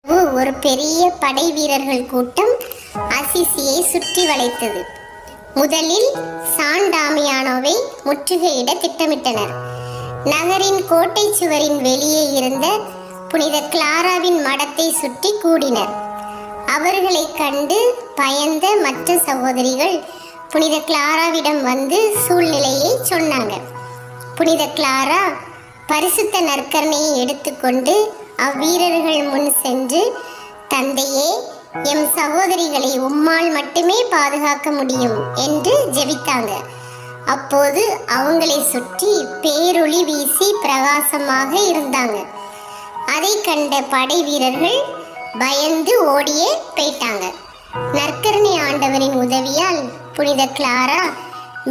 ஒரு பெரிய படை வீரர்கள் கூட்டம் அசிசியை சுற்றி வளைத்தது. முதலில் சான் டாமியானோவை முற்றுகையிட திட்டமிட்டனர். நகரின் கோட்டை சுவரின் வெளியே இருந்த புனித கிளாராவின் மடத்தை சுற்றி கூடினர். அவர்களை கண்டு பயந்த மற்ற சகோதரிகள் புனித கிளாராவிடம் வந்து சூழ்நிலையை சொன்னாங்க. புனித கிளாரா பரிசுத்த நற்கரணையை எடுத்துக்கொண்டு அவ்வீரர்கள் முன் சென்று, தந்தையே, எம் சகோதரிகளை உம்மால் மட்டுமே பாதுகாக்க முடியும் என்று ஜெபித்தாங்க. அப்போது அவங்களை சுற்றி பேரொளி வீசி பிரகாசமாக இருந்தாங்க. அதை கண்ட படை வீரர்கள் பயந்து ஓடியே போயிட்டாங்க. நற்கருணை ஆண்டவரின் உதவியால் புனித கிளாரா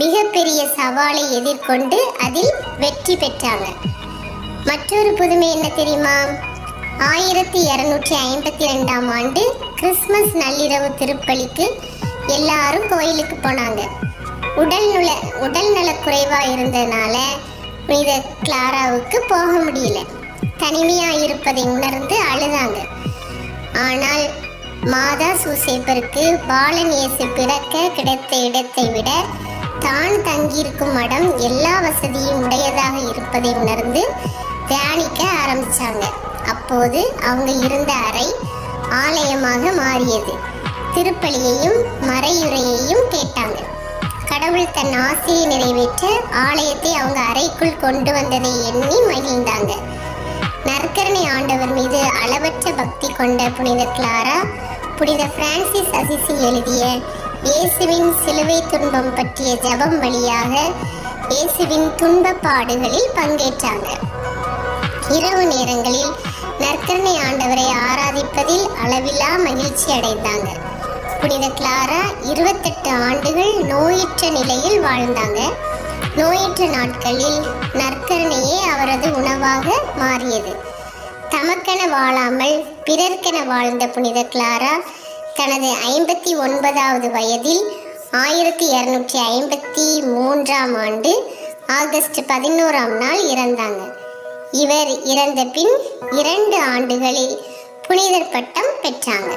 மிகப்பெரிய சவாலை எதிர்கொண்டு அதில் வெற்றி பெற்றாங்க. மற்றொரு புதுமை என்ன தெரியுமா? 1252ஆம் ஆண்டு கிறிஸ்மஸ் நள்ளிரவு திருப்பலிக்கு எல்லாரும் கோயிலுக்கு போனாங்க. உடல்நல குறைவாக இருந்ததுனால புனித கிளாராவுக்கு போக முடியல. தனிமையாக இருப்பதை உணர்ந்து அழுதாங்க. ஆனால் மாதா சூசேப்பருக்கு பாலன் இயேசு பிறக்க கிடைத்த இடத்தை விட தான் தங்கியிருக்கும் மடம் எல்லா வசதியும் உடையதாக இருப்பதை உணர்ந்து தியானிக்க ஆரம்பிச்சாங்க. அப்போது அவங்க இருந்த அறை ஆலயமாக மாறியது. திருப்பலியையும் மறையுரையையும் கேட்டாங்க. கடவுள் தன் ஆசையை நிறைவேற்ற ஆலயத்தை அவங்க அறைக்குள் கொண்டு வந்ததை எண்ணி மகிழ்ந்தாங்க. நற்கருணை ஆண்டவர் மீது அளவற்ற பக்தி கொண்ட புனித கிளாரா புனித பிரான்சிஸ் அசிசி எழுதிய இயேசுவின் சிலுவை துன்பம் பற்றிய ஜெபம் வழியாக இயேசுவின் துன்ப பாடுகளில் பங்கேற்றாங்க. இரவு நேரங்களில் நற்கருணை ஆண்டவரை ஆராதிப்பதில் அளவில்லா மகிழ்ச்சி அடைந்தாங்க. புனித கிளாரா 28 ஆண்டுகள் நோயற்ற நிலையில் வாழ்ந்தாங்க. நோயற்ற நாட்களில் நற்கருணையே அவரது உணவாக மாறியது. தமக்கென வாழாமல் பிறர்க்கென வாழ்ந்த புனித கிளாரா தனது 59வது வயதில் 1253ஆம் ஆண்டு ஆகஸ்ட் 11ஆம் நாள் இறந்தாங்க. இவர் இறந்த பின் 2 ஆண்டுகளில் புனிதர் பட்டம் பெற்றாங்க.